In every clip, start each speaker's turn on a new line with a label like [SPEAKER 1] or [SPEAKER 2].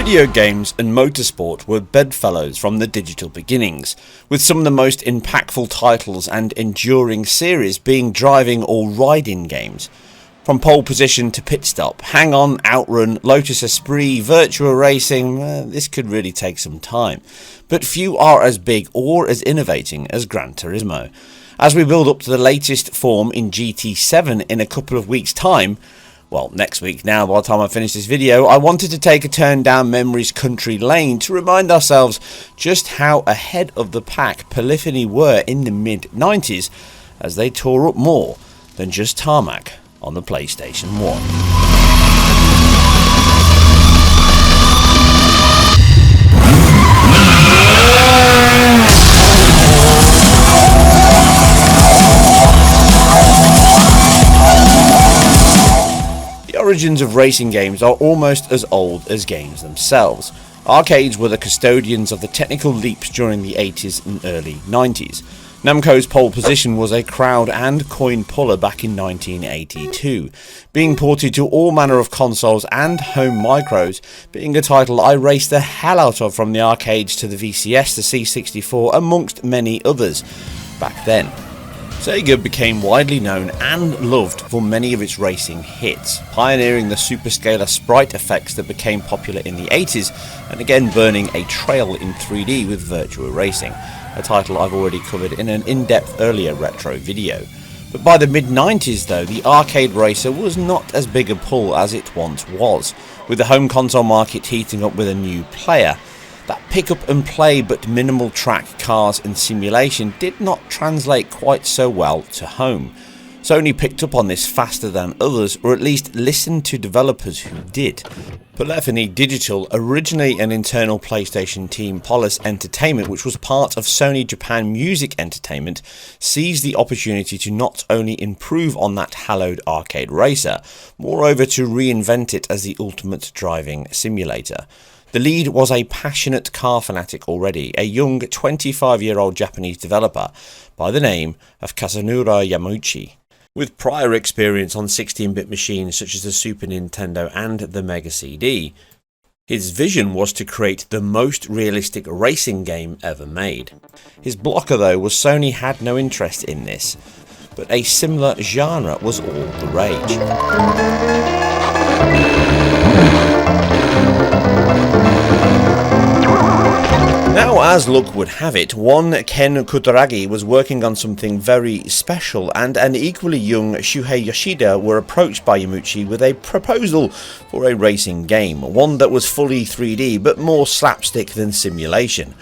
[SPEAKER 1] Video games and motorsport were bedfellows from the digital beginnings, with some of the most impactful titles and enduring series being driving or riding games. From pole position to pit stop, Hang On, Outrun, Lotus Esprit, Virtua Racing, this could really take some time. But few are as big or as innovating as Gran Turismo. As we build up to the latest form in GT7 in a couple of weeks' time, well, next week now by the time I finish this video, I wanted to take a turn down memory's country lane to remind ourselves just how ahead of the pack Polyphony were in the mid-90s as they tore up more than just tarmac on the PlayStation 1. The origins of racing games are almost as old as games themselves. Arcades were the custodians of the technical leaps during the 80s and early 90s. Namco's pole position was a crowd and coin puller back in 1982, being ported to all manner of consoles and home micros, being a title I raced the hell out of from the arcades to the VCS to C64 amongst many others back then. Sega became widely known and loved for many of its racing hits, pioneering the superscalar sprite effects that became popular in the 80s and again burning a trail in 3D with Virtua Racing, a title I've already covered in an in-depth earlier retro video. But by the mid-90s though, the arcade racer was not as big a pull as it once was, with the home console market heating up with a new player. That pick up and play but minimal track, cars and simulation did not translate quite so well to home. Sony picked up on this faster than others, or at least listened to developers who did. Polyphony Digital, originally an internal PlayStation team, Polis Entertainment, which was part of Sony Japan Music Entertainment, seized the opportunity to not only improve on that hallowed arcade racer, moreover to reinvent it as the ultimate driving simulator. The lead was a passionate car fanatic already, a young 25-year-old Japanese developer by the name of Kazunori Yamauchi. With prior experience on 16-bit machines such as the Super Nintendo and the Mega CD, his vision was to create the most realistic racing game ever made. His blocker though was Sony had no interest in this, but a similar genre was all the rage. Now, as luck would have it, one Ken Kutaragi was working on something very special, and an equally young Shuhei Yoshida were approached by Yamauchi with a proposal for a racing game, one that was fully 3D but more slapstick than simulation,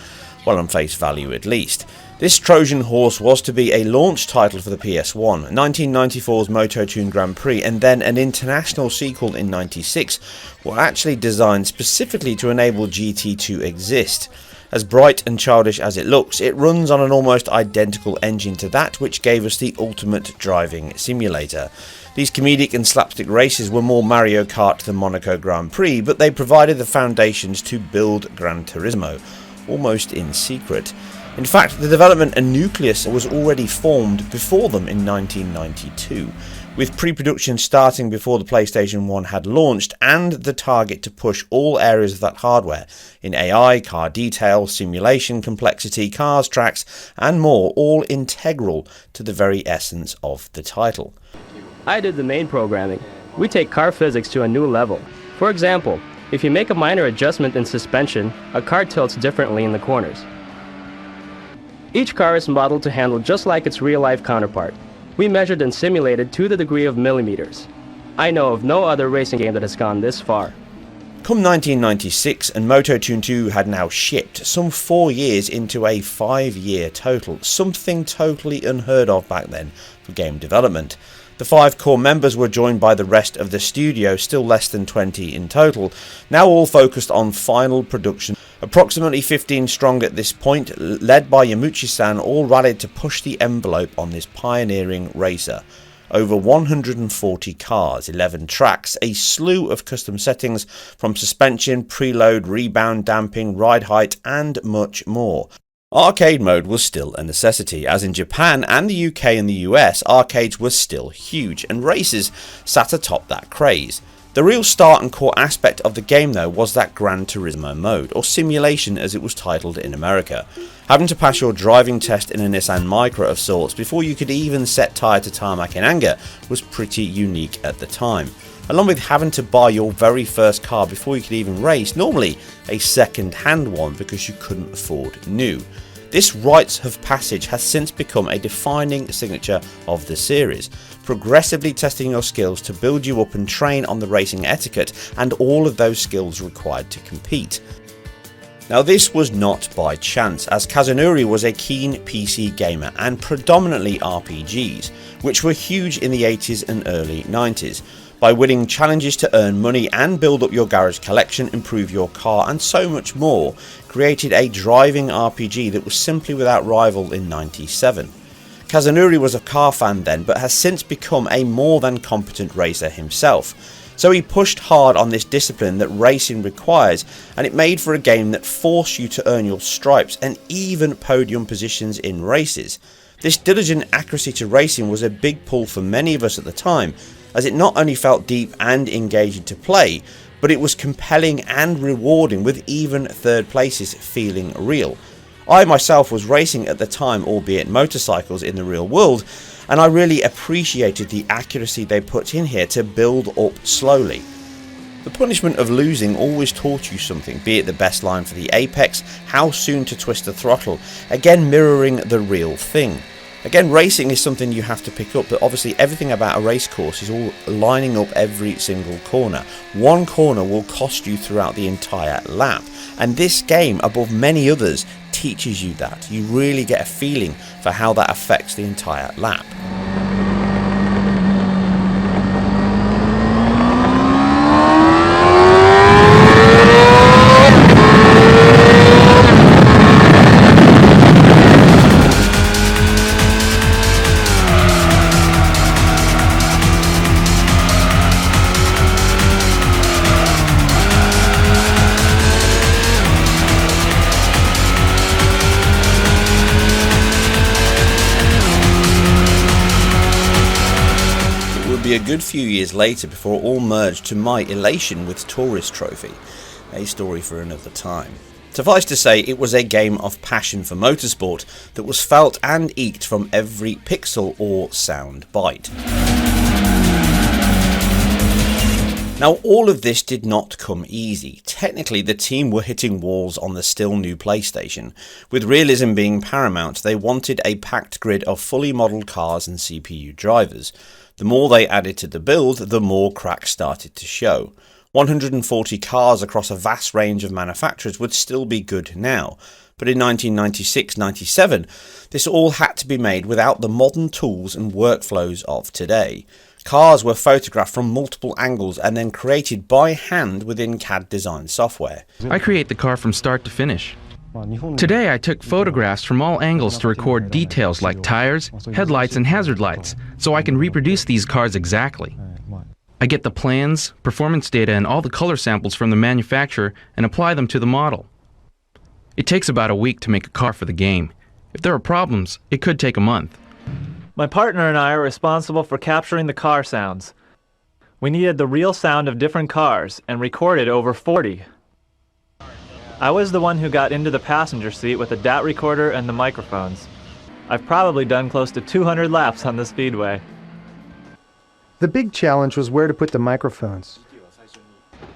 [SPEAKER 1] well on face value at least. This Trojan horse was to be a launch title for the PS1, 1994's Moto2 Grand Prix, and then an international sequel in 96 were actually designed specifically to enable GT to exist. As bright and childish as it looks, it runs on an almost identical engine to that which gave us the ultimate driving simulator. These comedic and slapstick races were more Mario Kart than Monaco Grand Prix, but they provided the foundations to build Gran Turismo, almost in secret. In fact, the development and nucleus was already formed before them in 1992, with pre-production starting before the PlayStation 1 had launched, and the target to push all areas of that hardware in AI, car detail, simulation, complexity, cars, tracks and more, all integral to the very essence of the title.
[SPEAKER 2] I did the main programming. We take car physics to a new level. For example, if you make a minor adjustment in suspension, a car tilts differently in the corners. Each car is modeled to handle just like its real-life counterpart. We measured and simulated to the degree of millimeters. I know of no other racing game that has gone this far.
[SPEAKER 1] Come 1996 and Moto2 2 had now shipped, some 4 years into a 5-year total, something totally unheard of back then for game development. The 5 core members were joined by the rest of the studio, still less than 20 in total, now all focused on final production. Approximately 15 strong at this point, led by Yamauchi-san, all rallied to push the envelope on this pioneering racer. Over 140 cars, 11 tracks, a slew of custom settings from suspension, preload, rebound, damping, ride height and much more. Arcade mode was still a necessity, as in Japan and the UK and the US, arcades were still huge and races sat atop that craze. The real start and core aspect of the game though was that Gran Turismo mode, or simulation as it was titled in America. Having to pass your driving test in a Nissan Micra of sorts before you could even set tyre to tarmac in anger was pretty unique at the time. Along with having to buy your very first car before you could even race, normally a second-hand one because you couldn't afford new. This rites of passage has since become a defining signature of the series, progressively testing your skills to build you up and train on the racing etiquette and all of those skills required to compete. Now this was not by chance, as Kazunori was a keen PC gamer and predominantly RPGs, which were huge in the 80s and early 90s. By winning challenges to earn money and build up your garage collection, improve your car and so much more, created a driving RPG that was simply without rival in 97. Kazunori was a car fan then, but has since become a more than competent racer himself. So he pushed hard on this discipline that racing requires, and it made for a game that forced you to earn your stripes and even podium positions in races. This diligent accuracy to racing was a big pull for many of us at the time, as it not only felt deep and engaging to play, but it was compelling and rewarding, with even third places feeling real. I myself was racing at the time, albeit motorcycles in the real world, and I really appreciated the accuracy they put in here to build up slowly. The punishment of losing always taught you something, be it the best line for the apex, how soon to twist the throttle, again mirroring the real thing. Again, racing is something you have to pick up, but obviously everything about a race course is all lining up every single corner. One corner will cost you throughout the entire lap, and this game, above many others, teaches you that. You really get a feeling for how that affects the entire lap. A good few years later before it all merged to my elation with Tourist Trophy, a story for another time. Suffice to say, it was a game of passion for motorsport that was felt and eked from every pixel or sound bite. Now, all of this did not come easy. Technically, the team were hitting walls on the still new PlayStation. With Realism being paramount, they wanted a packed grid of fully modelled cars and CPU drivers. The more they added to the build, the more cracks started to show. 140 cars across a vast range of manufacturers would still be good now, but in 1996-97, this all had to be made without the modern tools and workflows of today. Cars were photographed from multiple angles and then created by hand within CAD design software.
[SPEAKER 3] I create the car from start to finish. Today I took photographs from all angles to record details like tires, headlights and hazard lights, so I can reproduce these cars exactly. I get the plans, performance data and all the color samples from the manufacturer and apply them to the model. It takes about a week to make a car for the game. If there are problems, it could take a month.
[SPEAKER 4] My partner and I are responsible for capturing the car sounds. We needed the real sound of different cars and recorded over 40. I was the one who got into the passenger seat with the DAT recorder and the microphones. I've probably done close to 200 laps on the speedway.
[SPEAKER 5] The big challenge was where to put the microphones.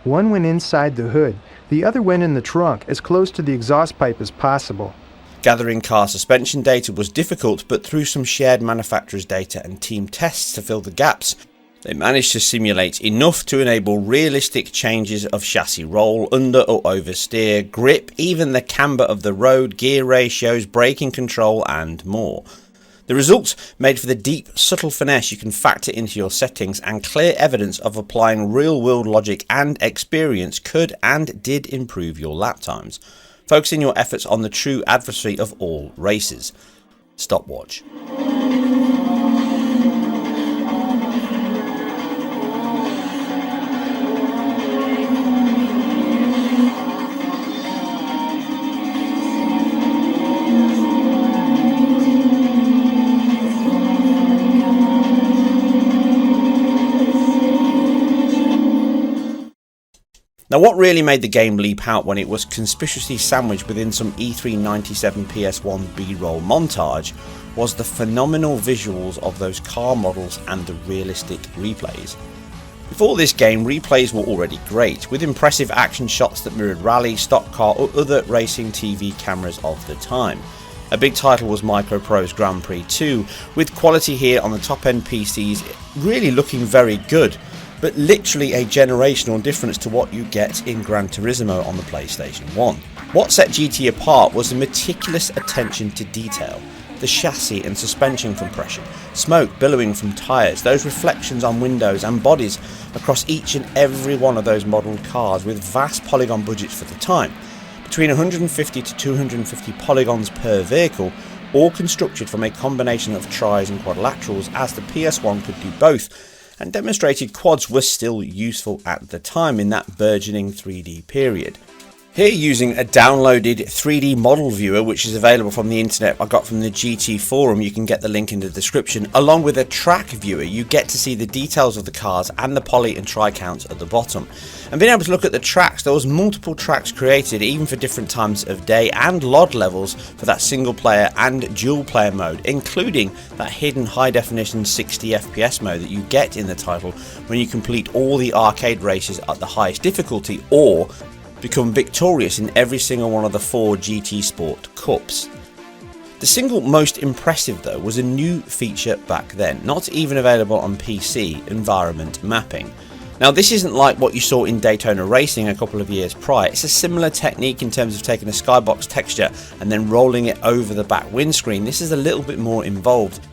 [SPEAKER 5] One went inside the hood, the other went in the trunk, as close to the exhaust pipe as possible.
[SPEAKER 1] Gathering car suspension data was difficult, but through some shared manufacturer's data and team tests to fill the gaps, they managed to simulate enough to enable realistic changes of chassis roll, under or oversteer, grip, even the camber of the road, gear ratios, braking control and more. The results made for the deep, subtle finesse you can factor into your settings, and clear evidence of applying real-world logic and experience could and did improve your lap times, focusing your efforts on the true adversary of all races: stopwatch. Now what really made the game leap out when it was conspicuously sandwiched within some E397 PS1 B-roll montage was the phenomenal visuals of those car models and the realistic replays. Before this game, replays were already great, with impressive action shots that mirrored rally, stock car or other racing TV cameras of the time. A big title was Microprose Grand Prix 2, with quality here on the top end PCs really looking very good, but literally a generational difference to what you get in Gran Turismo on the PlayStation 1. What set GT apart was the meticulous attention to detail. The chassis and suspension compression, smoke billowing from tyres, those reflections on windows and bodies across each and every one of those modelled cars with vast polygon budgets for the time. Between 150 to 250 polygons per vehicle, all constructed from a combination of tris and quadrilaterals, as the PS1 could do both, and demonstrated quads were still useful at the time in that burgeoning 3D period. Here, using a downloaded 3D model viewer, which is available from the internet I got from the GT forum, you can get the link in the description, along with a track viewer, you get to see the details of the cars and the poly and tri counts at the bottom. And being able to look at the tracks, there was multiple tracks created even for different times of day and LOD levels for that single player and dual player mode, including that hidden high definition 60 FPS mode that you get in the title when you complete all the arcade races at the highest difficulty or become victorious in every single one of the 4 GT Sport Cups. The single most impressive though was a new feature back then, not even available on PC, environment mapping. Now this isn't like what you saw in Daytona Racing a couple of years prior. It's a similar technique in terms of taking a skybox texture and then rolling it over the back windscreen. This is a little bit more involved.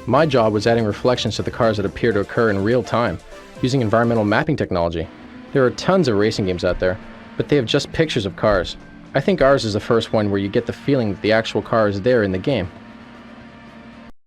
[SPEAKER 2] My job was adding reflections to the cars that appear to occur in real time, using environmental mapping technology. There are tons of racing games out there, but they have just pictures of cars. I think ours is the first one where you get the feeling that the actual car is there in the game.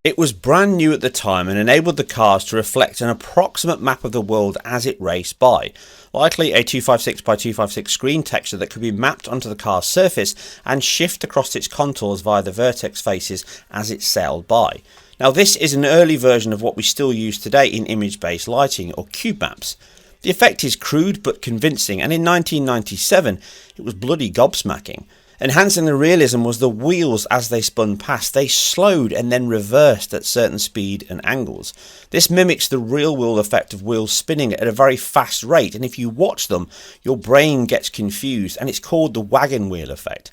[SPEAKER 1] It was brand new at the time and enabled the cars to reflect an approximate map of the world as it raced by, likely a 256 by 256 screen texture that could be mapped onto the car's surface and shift across its contours via the vertex faces as it sailed by. Now this is an early version of what we still use today in image-based lighting or cube maps. The effect is crude but convincing, and in 1997 it was bloody gobsmacking. Enhancing the realism was the wheels as they spun past. They slowed and then reversed at certain speed and angles. This mimics the real world effect of wheels spinning at a very fast rate, and if you watch them your brain gets confused, and it's called the wagon wheel effect.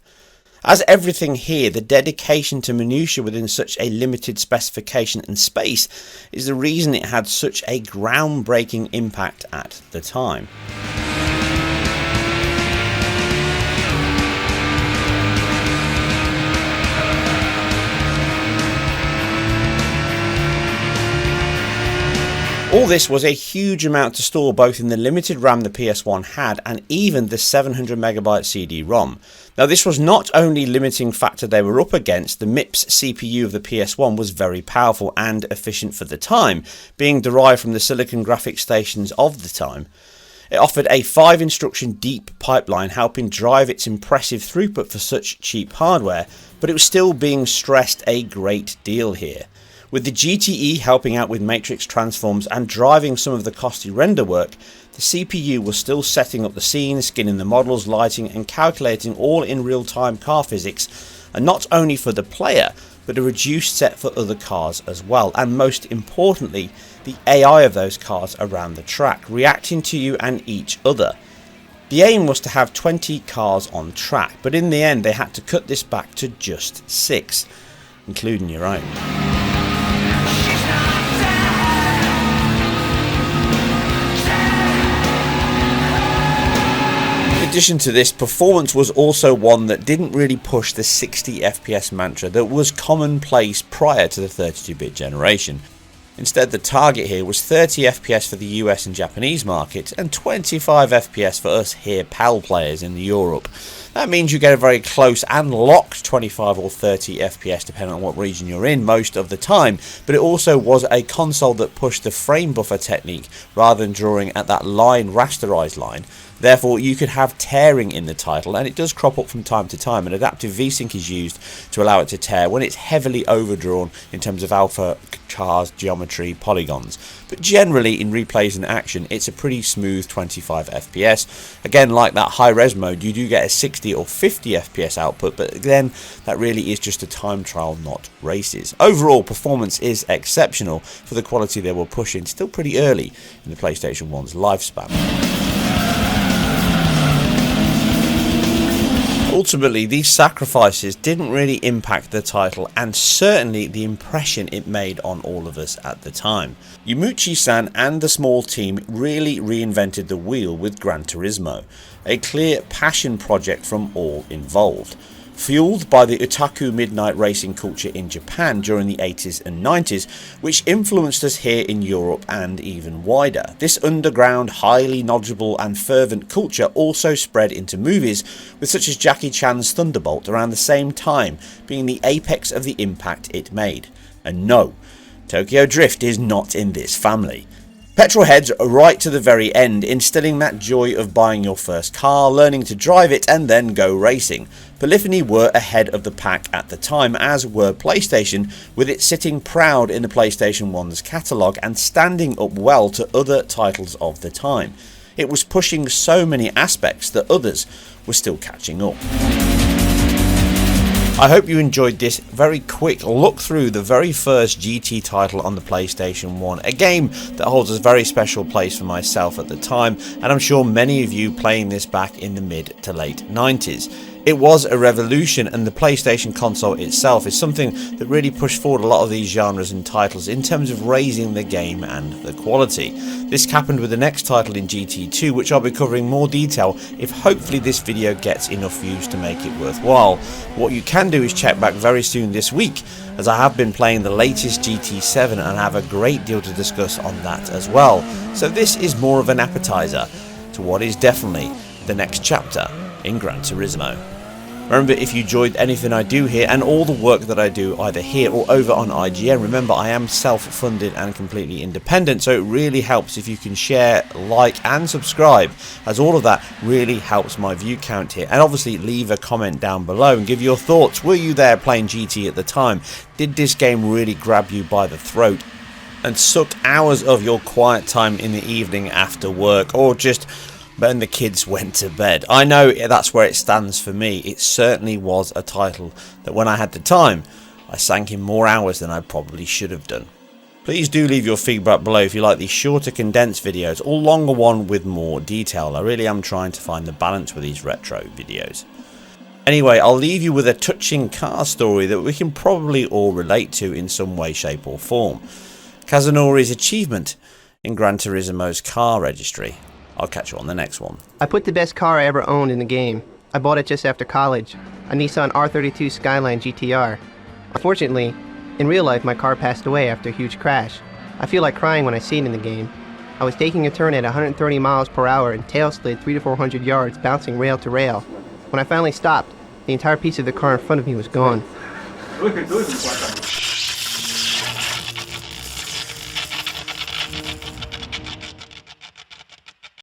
[SPEAKER 1] As everything here, the dedication to minutiae within such a limited specification and space is the reason it had such a groundbreaking impact at the time. All this was a huge amount to store both in the limited RAM the PS1 had and even the 700MB CD-ROM. Now this was not only limiting factor they were up against, the MIPS CPU of the PS1 was very powerful and efficient for the time, being derived from the silicon graphics stations of the time. It offered a 5 instruction deep pipeline helping drive its impressive throughput for such cheap hardware, but it was still being stressed a great deal here. With the GTE helping out with matrix transforms and driving some of the costly render work, the CPU was still setting up the scene, skinning the models, lighting and calculating all in real-time car physics, and not only for the player, but a reduced set for other cars as well, and most importantly, the AI of those cars around the track, reacting to you and each other. The aim was to have 20 cars on track, but in the end they had to cut this back to just 6, including your own. In addition to this, performance was also one that didn't really push the 60 FPS mantra that was commonplace prior to the 32-bit generation. Instead, the target here was 30 FPS for the US and Japanese market and 25 FPS for us here PAL players in Europe. That means you get a very close and locked 25 or 30 FPS depending on what region you're in most of the time, but it also was a console that pushed the frame buffer technique rather than drawing at that line, rasterized line, Therefore, you could have tearing in the title, and it does crop up from time to time, and adaptive VSync is used to allow it to tear when it's heavily overdrawn in terms of alpha cars, geometry, polygons. But generally, in replays and action, it's a pretty smooth 25 FPS. Again, like that high-res mode, you do get a 60 or 50 FPS output, but again, that really is just a time trial, not races. Overall, performance is exceptional for the quality they were pushing, still pretty early in the PlayStation 1's lifespan. Ultimately, these sacrifices didn't really impact the title, and certainly the impression it made on all of us at the time. Yamauchi-san and the small team really reinvented the wheel with Gran Turismo, a clear passion project from all involved. Fueled by the otaku midnight racing culture in Japan during the 80s and 90s, which influenced us here in Europe and even wider. This underground, highly knowledgeable and fervent culture also spread into movies, with such as Jackie Chan's Thunderbolt around the same time being the apex of the impact it made. And no, Tokyo Drift is not in this family. Petrolheads are right to the very end, instilling that joy of buying your first car, learning to drive it and then go racing. Polyphony were ahead of the pack at the time, as were PlayStation, with it sitting proud in the PlayStation 1's catalogue and standing up well to other titles of the time. It was pushing so many aspects that others were still catching up. I hope you enjoyed this very quick look through the very first GT title on the PlayStation 1, a game that holds a very special place for myself at the time, and I'm sure many of you playing this back in the mid to late 90s. It was a revolution, and the PlayStation console itself is something that really pushed forward a lot of these genres and titles in terms of raising the game and the quality. This happened with the next title in GT2, which I'll be covering more detail if hopefully this video gets enough views to make it worthwhile. What you can do is check back very soon this week, as I have been playing the latest GT7 and have a great deal to discuss on that as well. So this is more of an appetizer to what is definitely the next chapter in Gran Turismo. Remember, if you enjoyed anything I do here and all the work that I do either here or over on IGN, remember I am self-funded and completely independent, so it really helps if you can share, like and subscribe, as all of that really helps my view count here. And obviously leave a comment down below and give your thoughts. Were you there playing GT at the time? Did this game really grab you by the throat and suck hours of your quiet time in the evening after work, or just when the kids went to bed? I know that's where it stands for me. It certainly was a title that when I had the time, I sank in more hours than I probably should have done. Please do leave your feedback below if you like these shorter condensed videos or longer one with more detail. I really am trying to find the balance with these retro videos. Anyway, I'll leave you with a touching car story that we can probably all relate to in some way, shape or form. Kazunori's achievement in Gran Turismo's car registry. I'll catch you on the next one.
[SPEAKER 6] I put the best car I ever owned in the game. I bought it just after college, a Nissan R32 Skyline GTR. Unfortunately, in real life my car passed away after a huge crash. I feel like crying when I see it in the game. I was taking a turn at 130 miles per hour and tail slid 300 to 400 yards, bouncing rail to rail. When I finally stopped, the entire piece of the car in front of me was gone.